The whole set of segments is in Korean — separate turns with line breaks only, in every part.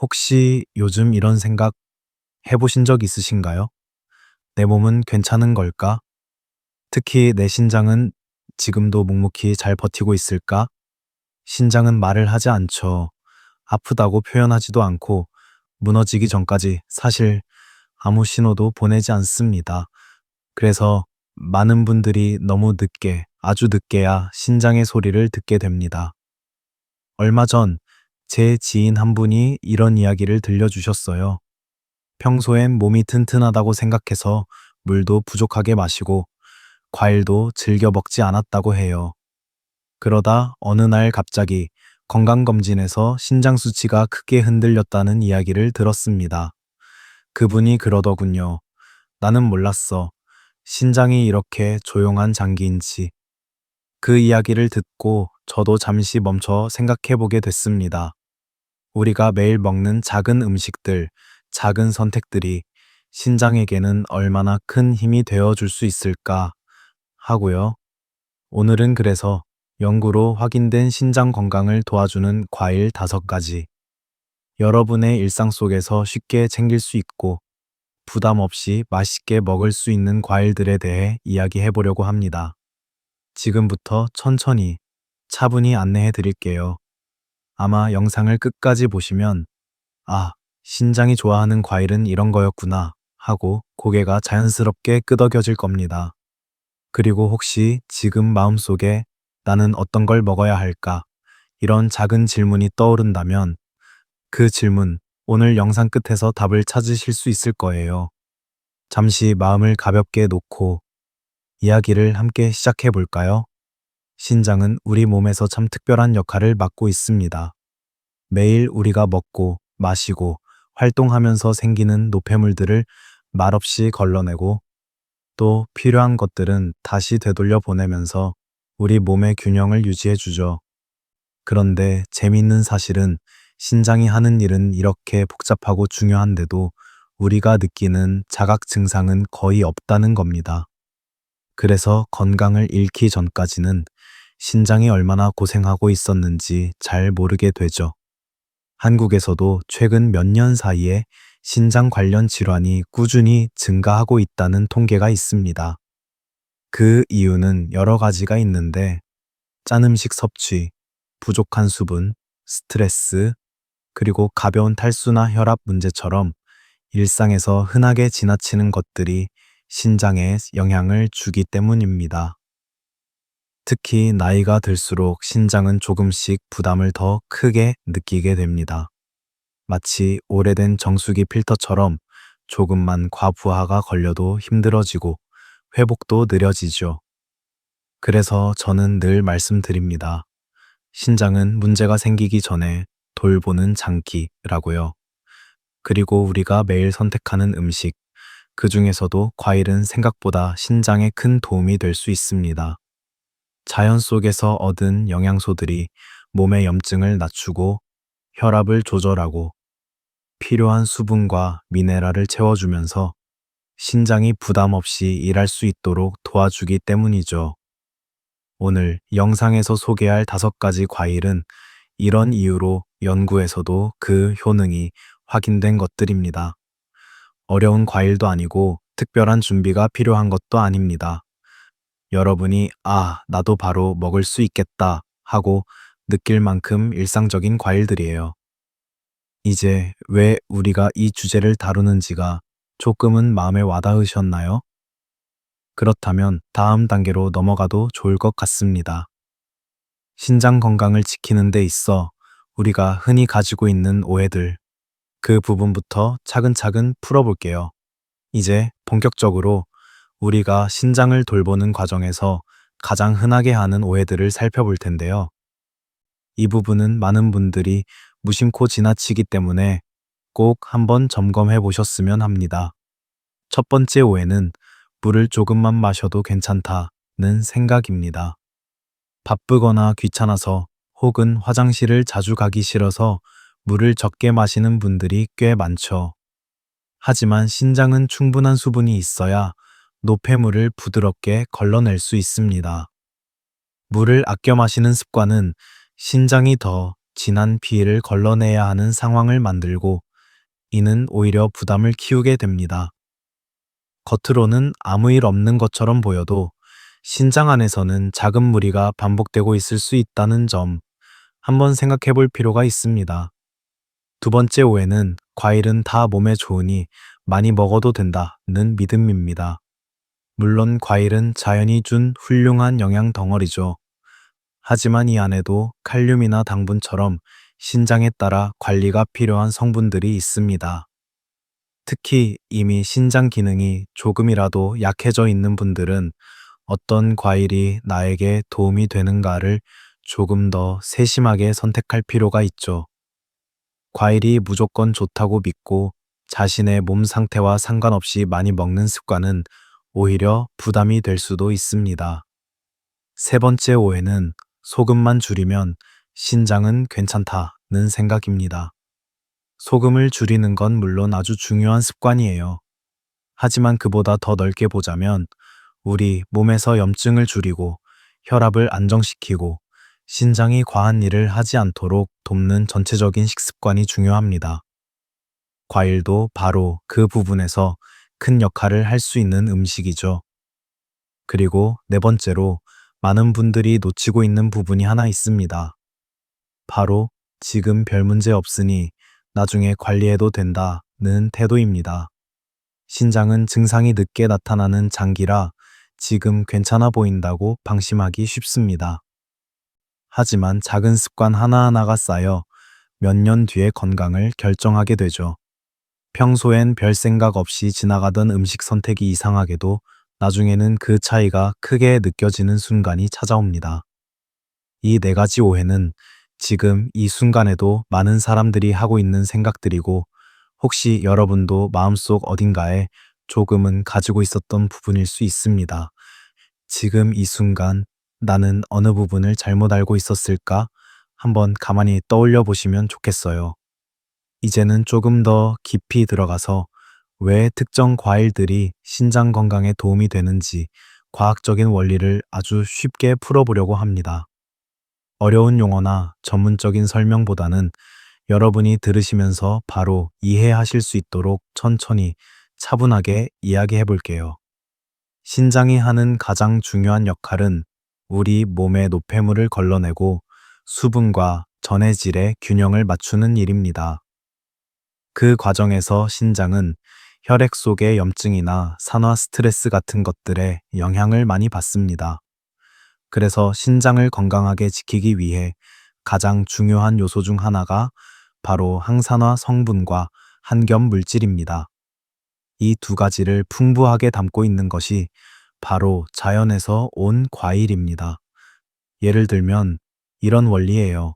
혹시 요즘 이런 생각 해보신 적 있으신가요? 내 몸은 괜찮은 걸까? 특히 내 신장은 지금도 묵묵히 잘 버티고 있을까? 신장은 말을 하지 않죠. 아프다고 표현하지도 않고 무너지기 전까지 사실 아무 신호도 보내지 않습니다. 그래서 많은 분들이 너무 늦게, 아주 늦게야 신장의 소리를 듣게 됩니다. 얼마 전 제 지인 한 분이 이런 이야기를 들려주셨어요. 평소엔 몸이 튼튼하다고 생각해서 물도 부족하게 마시고 과일도 즐겨 먹지 않았다고 해요. 그러다 어느 날 갑자기 건강검진에서 신장 수치가 크게 흔들렸다는 이야기를 들었습니다. 그분이 그러더군요. 나는 몰랐어. 신장이 이렇게 조용한 장기인지. 그 이야기를 듣고 저도 잠시 멈춰 생각해 보게 됐습니다. 우리가 매일 먹는 작은 음식들, 작은 선택들이 신장에게는 얼마나 큰 힘이 되어 줄 수 있을까 하고요. 오늘은 그래서 연구로 확인된 신장 건강을 도와주는 과일 5가지, 여러분의 일상 속에서 쉽게 챙길 수 있고 부담 없이 맛있게 먹을 수 있는 과일들에 대해 이야기해 보려고 합니다. 지금부터 천천히, 차분히 안내해 드릴게요. 아마 영상을 끝까지 보시면 아, 신장이 좋아하는 과일은 이런 거였구나 하고 고개가 자연스럽게 끄덕여질 겁니다. 그리고 혹시 지금 마음속에 나는 어떤 걸 먹어야 할까? 이런 작은 질문이 떠오른다면 그 질문, 오늘 영상 끝에서 답을 찾으실 수 있을 거예요. 잠시 마음을 가볍게 놓고 이야기를 함께 시작해 볼까요? 신장은 우리 몸에서 참 특별한 역할을 맡고 있습니다. 매일 우리가 먹고 마시고 활동하면서 생기는 노폐물들을 말없이 걸러내고 또 필요한 것들은 다시 되돌려 보내면서 우리 몸의 균형을 유지해 주죠. 그런데 재미있는 사실은 신장이 하는 일은 이렇게 복잡하고 중요한데도 우리가 느끼는 자각 증상은 거의 없다는 겁니다. 그래서 건강을 잃기 전까지는 신장이 얼마나 고생하고 있었는지 잘 모르게 되죠. 한국에서도 최근 몇 년 사이에 신장 관련 질환이 꾸준히 증가하고 있다는 통계가 있습니다. 그 이유는 여러 가지가 있는데, 짠 음식 섭취, 부족한 수분, 스트레스, 그리고 가벼운 탈수나 혈압 문제처럼 일상에서 흔하게 지나치는 것들이 신장에 영향을 주기 때문입니다. 특히 나이가 들수록 신장은 조금씩 부담을 더 크게 느끼게 됩니다. 마치 오래된 정수기 필터처럼 조금만 과부하가 걸려도 힘들어지고 회복도 느려지죠. 그래서 저는 늘 말씀드립니다. 신장은 문제가 생기기 전에 돌보는 장기라고요. 그리고 우리가 매일 선택하는 음식, 그 중에서도 과일은 생각보다 신장에 큰 도움이 될 수 있습니다. 자연 속에서 얻은 영양소들이 몸의 염증을 낮추고 혈압을 조절하고 필요한 수분과 미네랄을 채워주면서 신장이 부담 없이 일할 수 있도록 도와주기 때문이죠. 오늘 영상에서 소개할 5가지 과일은 이런 이유로 연구에서도 그 효능이 확인된 것들입니다. 어려운 과일도 아니고 특별한 준비가 필요한 것도 아닙니다. 여러분이 나도 바로 먹을 수 있겠다 하고 느낄 만큼 일상적인 과일들이에요. 이제 왜 우리가 이 주제를 다루는지가 조금은 마음에 와닿으셨나요? 그렇다면 다음 단계로 넘어가도 좋을 것 같습니다. 신장 건강을 지키는 데 있어 우리가 흔히 가지고 있는 오해들, 그 부분부터 차근차근 풀어볼게요. 이제 본격적으로 우리가 신장을 돌보는 과정에서 가장 흔하게 하는 오해들을 살펴볼 텐데요. 이 부분은 많은 분들이 무심코 지나치기 때문에 꼭 한번 점검해 보셨으면 합니다. 첫 번째 오해는 물을 조금만 마셔도 괜찮다는 생각입니다. 바쁘거나 귀찮아서 혹은 화장실을 자주 가기 싫어서 물을 적게 마시는 분들이 꽤 많죠. 하지만 신장은 충분한 수분이 있어야 노폐물을 부드럽게 걸러낼 수 있습니다. 물을 아껴 마시는 습관은 신장이 더 진한 비위를 걸러내야 하는 상황을 만들고 이는 오히려 부담을 키우게 됩니다. 겉으로는 아무 일 없는 것처럼 보여도 신장 안에서는 작은 무리가 반복되고 있을 수 있다는 점 한번 생각해 볼 필요가 있습니다. 두 번째 오해는 과일은 다 몸에 좋으니 많이 먹어도 된다는 믿음입니다. 물론 과일은 자연이 준 훌륭한 영양 덩어리죠. 하지만 이 안에도 칼륨이나 당분처럼 신장에 따라 관리가 필요한 성분들이 있습니다. 특히 이미 신장 기능이 조금이라도 약해져 있는 분들은 어떤 과일이 나에게 도움이 되는가를 조금 더 세심하게 선택할 필요가 있죠. 과일이 무조건 좋다고 믿고 자신의 몸 상태와 상관없이 많이 먹는 습관은 오히려 부담이 될 수도 있습니다. 세 번째 오해는 소금만 줄이면 신장은 괜찮다는 생각입니다. 소금을 줄이는 건 물론 아주 중요한 습관이에요. 하지만 그보다 더 넓게 보자면 우리 몸에서 염증을 줄이고 혈압을 안정시키고 신장이 과한 일을 하지 않도록 돕는 전체적인 식습관이 중요합니다. 과일도 바로 그 부분에서 큰 역할을 할 수 있는 음식이죠. 그리고 네 번째로 많은 분들이 놓치고 있는 부분이 하나 있습니다. 바로 지금 별 문제 없으니 나중에 관리해도 된다는 태도입니다. 신장은 증상이 늦게 나타나는 장기라 지금 괜찮아 보인다고 방심하기 쉽습니다. 하지만 작은 습관 하나하나가 쌓여 몇 년 뒤의 건강을 결정하게 되죠. 평소엔 별 생각 없이 지나가던 음식 선택이 이상하게도 나중에는 그 차이가 크게 느껴지는 순간이 찾아옵니다. 이 네 가지 오해는 지금 이 순간에도 많은 사람들이 하고 있는 생각들이고 혹시 여러분도 마음속 어딘가에 조금은 가지고 있었던 부분일 수 있습니다. 지금 이 순간 나는 어느 부분을 잘못 알고 있었을까? 한번 가만히 떠올려 보시면 좋겠어요. 이제는 조금 더 깊이 들어가서 왜 특정 과일들이 신장 건강에 도움이 되는지 과학적인 원리를 아주 쉽게 풀어보려고 합니다. 어려운 용어나 전문적인 설명보다는 여러분이 들으시면서 바로 이해하실 수 있도록 천천히 차분하게 이야기해 볼게요. 신장이 하는 가장 중요한 역할은 우리 몸의 노폐물을 걸러내고 수분과 전해질의 균형을 맞추는 일입니다. 그 과정에서 신장은 혈액 속의 염증이나 산화 스트레스 같은 것들에 영향을 많이 받습니다. 그래서 신장을 건강하게 지키기 위해 가장 중요한 요소 중 하나가 바로 항산화 성분과 한겹 물질입니다. 이 두 가지를 풍부하게 담고 있는 것이 바로 자연에서 온 과일입니다. 예를 들면 이런 원리예요.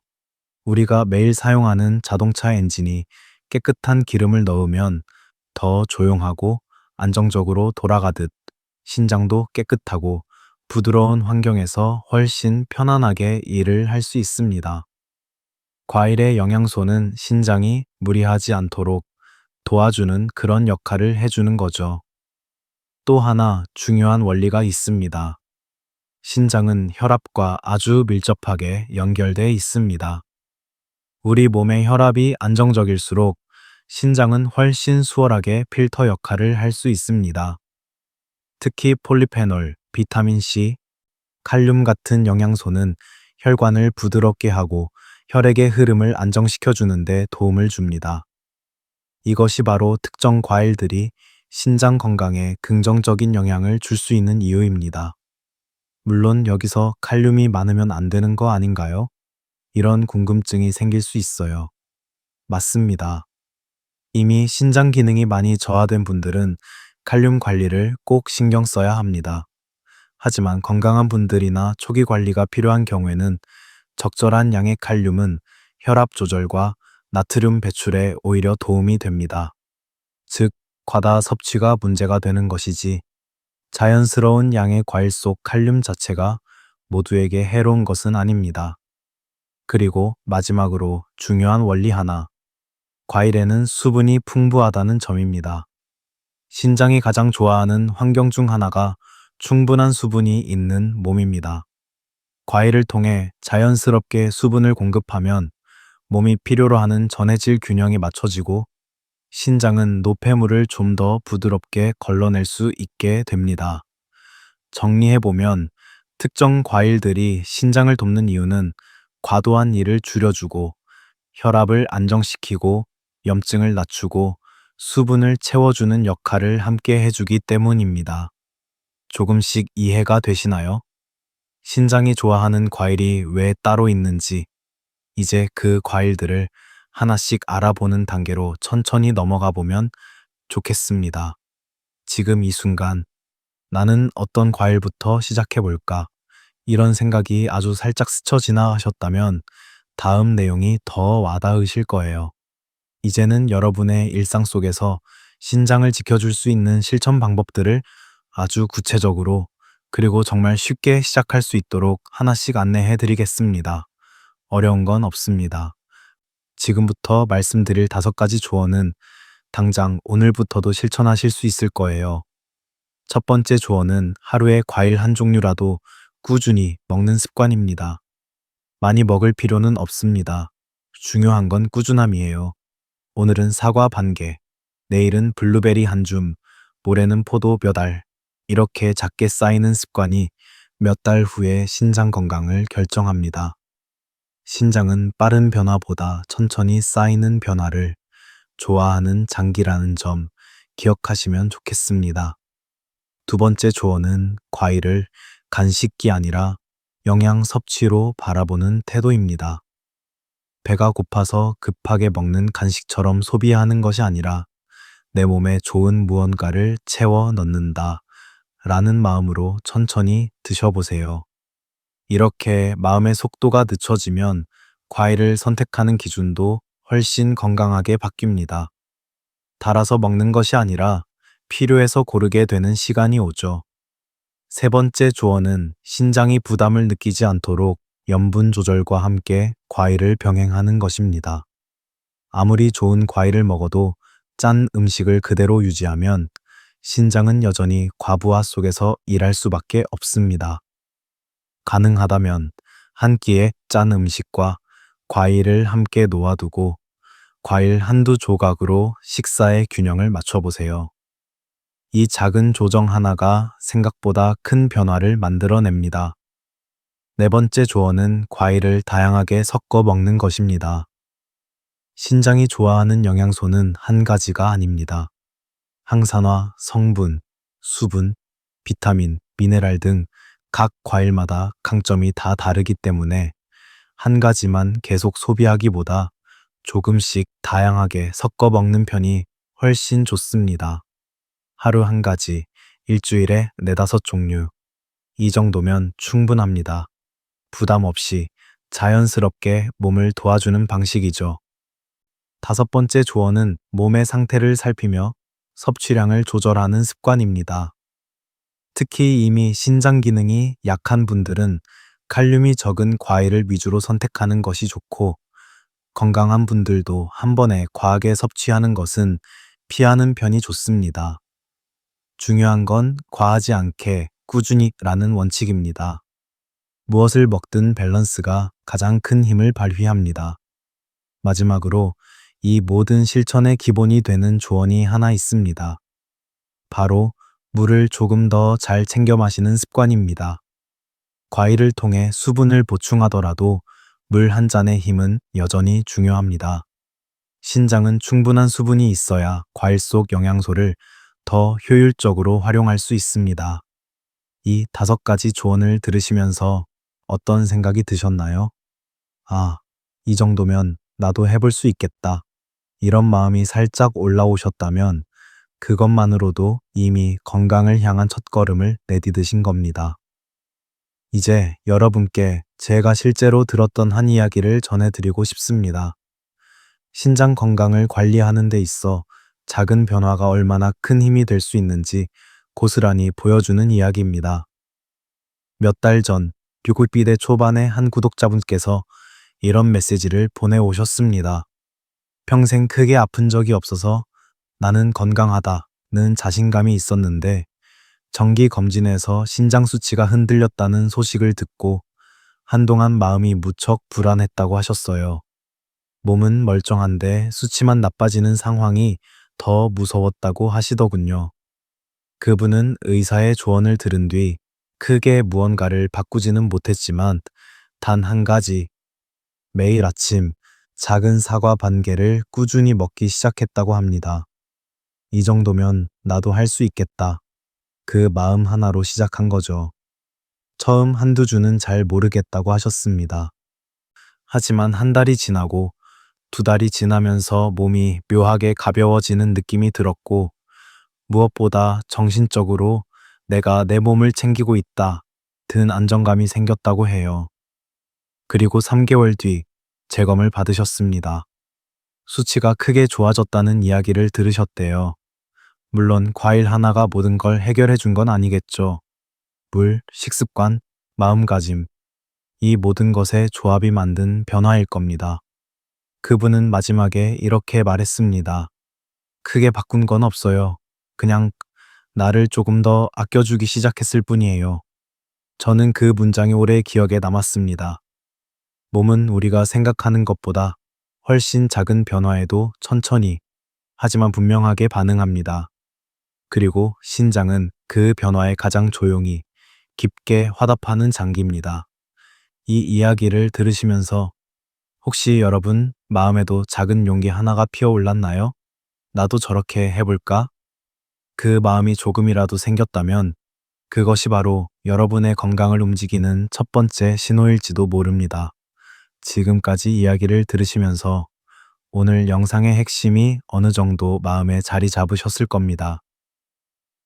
우리가 매일 사용하는 자동차 엔진이 깨끗한 기름을 넣으면 더 조용하고 안정적으로 돌아가듯 신장도 깨끗하고 부드러운 환경에서 훨씬 편안하게 일을 할 수 있습니다. 과일의 영양소는 신장이 무리하지 않도록 도와주는 그런 역할을 해주는 거죠. 또 하나 중요한 원리가 있습니다. 신장은 혈압과 아주 밀접하게 연결돼 있습니다. 우리 몸의 혈압이 안정적일수록 신장은 훨씬 수월하게 필터 역할을 할 수 있습니다. 특히 폴리페놀, 비타민C, 칼륨 같은 영양소는 혈관을 부드럽게 하고 혈액의 흐름을 안정시켜 주는데 도움을 줍니다. 이것이 바로 특정 과일들이 신장 건강에 긍정적인 영향을 줄 수 있는 이유입니다. 물론 여기서 칼륨이 많으면 안 되는 거 아닌가요? 이런 궁금증이 생길 수 있어요. 맞습니다. 이미 신장 기능이 많이 저하된 분들은 칼륨 관리를 꼭 신경 써야 합니다. 하지만 건강한 분들이나 초기 관리가 필요한 경우에는 적절한 양의 칼륨은 혈압 조절과 나트륨 배출에 오히려 도움이 됩니다. 즉, 과다 섭취가 문제가 되는 것이지 자연스러운 양의 과일 속 칼륨 자체가 모두에게 해로운 것은 아닙니다. 그리고 마지막으로 중요한 원리 하나. 과일에는 수분이 풍부하다는 점입니다. 신장이 가장 좋아하는 환경 중 하나가 충분한 수분이 있는 몸입니다. 과일을 통해 자연스럽게 수분을 공급하면 몸이 필요로 하는 전해질 균형이 맞춰지고 신장은 노폐물을 좀 더 부드럽게 걸러낼 수 있게 됩니다. 정리해보면 특정 과일들이 신장을 돕는 이유는 과도한 일을 줄여주고 혈압을 안정시키고 염증을 낮추고 수분을 채워주는 역할을 함께 해주기 때문입니다. 조금씩 이해가 되시나요? 신장이 좋아하는 과일이 왜 따로 있는지, 이제 그 과일들을 하나씩 알아보는 단계로 천천히 넘어가 보면 좋겠습니다. 지금 이 순간, 나는 어떤 과일부터 시작해 볼까? 이런 생각이 아주 살짝 스쳐 지나가셨다면 다음 내용이 더 와닿으실 거예요. 이제는 여러분의 일상 속에서 신장을 지켜줄 수 있는 실천 방법들을 아주 구체적으로 그리고 정말 쉽게 시작할 수 있도록 하나씩 안내해 드리겠습니다. 어려운 건 없습니다. 지금부터 말씀드릴 5가지 조언은 당장 오늘부터도 실천하실 수 있을 거예요. 첫 번째 조언은 하루에 과일 한 종류라도 꾸준히 먹는 습관입니다. 많이 먹을 필요는 없습니다. 중요한 건 꾸준함이에요. 오늘은 사과 반 개, 내일은 블루베리 한 줌, 모레는 포도 몇 알. 이렇게 작게 쌓이는 습관이 몇 달 후에 신장 건강을 결정합니다. 신장은 빠른 변화보다 천천히 쌓이는 변화를 좋아하는 장기라는 점 기억하시면 좋겠습니다. 두 번째 조언은 과일을 간식이 아니라 영양 섭취로 바라보는 태도입니다. 배가 고파서 급하게 먹는 간식처럼 소비하는 것이 아니라 내 몸에 좋은 무언가를 채워 넣는다 라는 마음으로 천천히 드셔보세요. 이렇게 마음의 속도가 늦춰지면 과일을 선택하는 기준도 훨씬 건강하게 바뀝니다. 달아서 먹는 것이 아니라 필요해서 고르게 되는 시간이 오죠. 세 번째 조언은 신장이 부담을 느끼지 않도록 염분 조절과 함께 과일을 병행하는 것입니다. 아무리 좋은 과일을 먹어도 짠 음식을 그대로 유지하면 신장은 여전히 과부하 속에서 일할 수밖에 없습니다. 가능하다면 한 끼에 짠 음식과 과일을 함께 놓아두고 과일 한두 조각으로 식사의 균형을 맞춰보세요. 이 작은 조정 하나가 생각보다 큰 변화를 만들어냅니다. 네 번째 조언은 과일을 다양하게 섞어 먹는 것입니다. 신장이 좋아하는 영양소는 한 가지가 아닙니다. 항산화, 성분, 수분, 비타민, 미네랄 등 각 과일마다 강점이 다 다르기 때문에 한 가지만 계속 소비하기보다 조금씩 다양하게 섞어 먹는 편이 훨씬 좋습니다. 하루 한 가지, 일주일에 4~5종류. 이 정도면 충분합니다. 부담 없이 자연스럽게 몸을 도와주는 방식이죠. 다섯 번째 조언은 몸의 상태를 살피며 섭취량을 조절하는 습관입니다. 특히 이미 신장 기능이 약한 분들은 칼륨이 적은 과일을 위주로 선택하는 것이 좋고, 건강한 분들도 한 번에 과하게 섭취하는 것은 피하는 편이 좋습니다. 중요한 건 과하지 않게 꾸준히라는 원칙입니다. 무엇을 먹든 밸런스가 가장 큰 힘을 발휘합니다. 마지막으로 이 모든 실천의 기본이 되는 조언이 하나 있습니다. 바로 물을 조금 더 잘 챙겨 마시는 습관입니다. 과일을 통해 수분을 보충하더라도 물 한 잔의 힘은 여전히 중요합니다. 신장은 충분한 수분이 있어야 과일 속 영양소를 더 효율적으로 활용할 수 있습니다. 이 5가지 조언을 들으시면서 어떤 생각이 드셨나요? 아, 이 정도면 나도 해볼 수 있겠다. 이런 마음이 살짝 올라오셨다면 그것만으로도 이미 건강을 향한 첫걸음을 내디디신 겁니다. 이제 여러분께 제가 실제로 들었던 한 이야기를 전해드리고 싶습니다. 신장 건강을 관리하는 데 있어 작은 변화가 얼마나 큰 힘이 될 수 있는지 고스란히 보여주는 이야기입니다. 몇 달 전 뷰골비대 초반의 한 구독자분께서 이런 메시지를 보내오셨습니다. 평생 크게 아픈 적이 없어서 나는 건강하다는 자신감이 있었는데 정기 검진에서 신장 수치가 흔들렸다는 소식을 듣고 한동안 마음이 무척 불안했다고 하셨어요. 몸은 멀쩡한데 수치만 나빠지는 상황이 더 무서웠다고 하시더군요. 그분은 의사의 조언을 들은 뒤 크게 무언가를 바꾸지는 못했지만 단 한 가지, 매일 아침 작은 사과 반 개를 꾸준히 먹기 시작했다고 합니다. 이 정도면 나도 할 수 있겠다. 그 마음 하나로 시작한 거죠. 처음 한두 주는 잘 모르겠다고 하셨습니다. 하지만 한 달이 지나고 두 달이 지나면서 몸이 묘하게 가벼워지는 느낌이 들었고, 무엇보다 정신적으로 내가 내 몸을 챙기고 있다 든 안정감이 생겼다고 해요. 그리고 3개월 뒤 재검을 받으셨습니다. 수치가 크게 좋아졌다는 이야기를 들으셨대요. 물론 과일 하나가 모든 걸 해결해 준 건 아니겠죠. 물, 식습관, 마음가짐, 이 모든 것의 조합이 만든 변화일 겁니다. 그분은 마지막에 이렇게 말했습니다. 크게 바꾼 건 없어요. 그냥 나를 조금 더 아껴주기 시작했을 뿐이에요. 저는 그 문장이 오래 기억에 남았습니다. 몸은 우리가 생각하는 것보다 훨씬 작은 변화에도 천천히, 하지만 분명하게 반응합니다. 그리고 신장은 그 변화에 가장 조용히, 깊게 화답하는 장기입니다. 이 이야기를 들으시면서 혹시 여러분 마음에도 작은 용기 하나가 피어올랐나요? 나도 저렇게 해볼까? 그 마음이 조금이라도 생겼다면 그것이 바로 여러분의 건강을 움직이는 첫 번째 신호일지도 모릅니다. 지금까지 이야기를 들으시면서 오늘 영상의 핵심이 어느 정도 마음에 자리 잡으셨을 겁니다.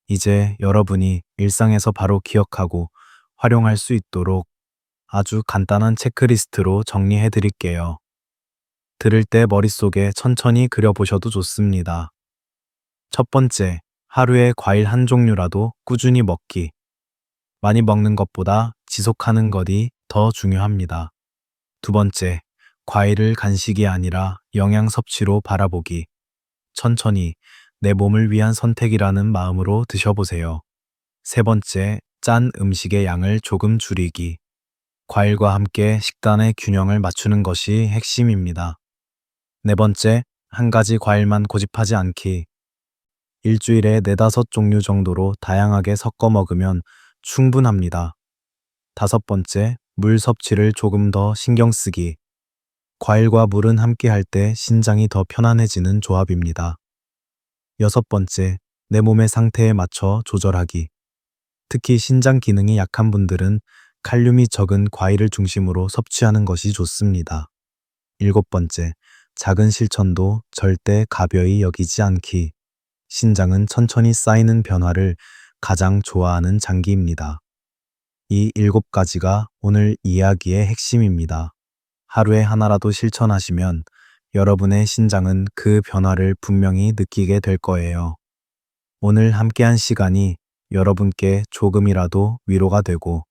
이제 여러분이 일상에서 바로 기억하고 활용할 수 있도록 아주 간단한 체크리스트로 정리해 드릴게요. 들을 때 머릿속에 천천히 그려보셔도 좋습니다. 첫 번째, 하루에 과일 한 종류라도 꾸준히 먹기. 많이 먹는 것보다 지속하는 것이 더 중요합니다. 두 번째, 과일을 간식이 아니라 영양 섭취로 바라보기. 천천히 내 몸을 위한 선택이라는 마음으로 드셔보세요. 세 번째, 짠 음식의 양을 조금 줄이기. 과일과 함께 식단의 균형을 맞추는 것이 핵심입니다. 네 번째, 한 가지 과일만 고집하지 않기. 일주일에 4~5종류 정도로 다양하게 섞어 먹으면 충분합니다. 다섯 번째, 물 섭취를 조금 더 신경 쓰기. 과일과 물은 함께 할 때 신장이 더 편안해지는 조합입니다. 여섯 번째, 내 몸의 상태에 맞춰 조절하기. 특히 신장 기능이 약한 분들은 칼륨이 적은 과일을 중심으로 섭취하는 것이 좋습니다. 일곱 번째, 작은 실천도 절대 가벼이 여기지 않기. 신장은 천천히 쌓이는 변화를 가장 좋아하는 장기입니다. 이 7가지가 오늘 이야기의 핵심입니다. 하루에 하나라도 실천하시면 여러분의 신장은 그 변화를 분명히 느끼게 될 거예요. 오늘 함께한 시간이 여러분께 조금이라도 위로가 되고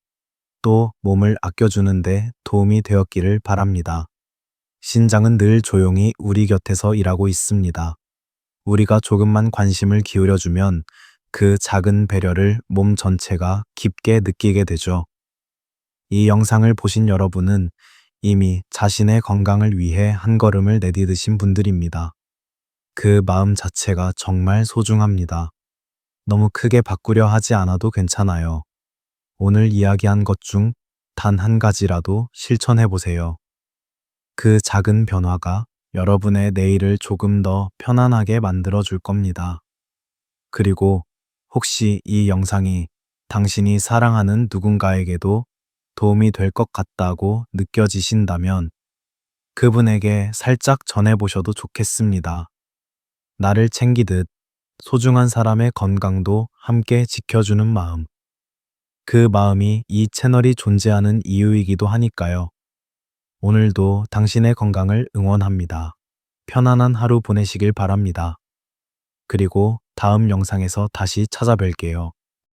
또 몸을 아껴주는데 도움이 되었기를 바랍니다. 신장은 늘 조용히 우리 곁에서 일하고 있습니다. 우리가 조금만 관심을 기울여주면 그 작은 배려를 몸 전체가 깊게 느끼게 되죠. 이 영상을 보신 여러분은 이미 자신의 건강을 위해 한 걸음을 내디디신 분들입니다. 그 마음 자체가 정말 소중합니다. 너무 크게 바꾸려 하지 않아도 괜찮아요. 오늘 이야기한 것 중 단 한 가지라도 실천해 보세요. 그 작은 변화가 여러분의 내일을 조금 더 편안하게 만들어 줄 겁니다. 그리고 혹시 이 영상이 당신이 사랑하는 누군가에게도 도움이 될 것 같다고 느껴지신다면 그분에게 살짝 전해보셔도 좋겠습니다. 나를 챙기듯 소중한 사람의 건강도 함께 지켜주는 마음. 그 마음이 이 채널이 존재하는 이유이기도 하니까요. 오늘도 당신의 건강을 응원합니다. 편안한 하루 보내시길 바랍니다. 그리고 다음 영상에서 다시 찾아뵐게요.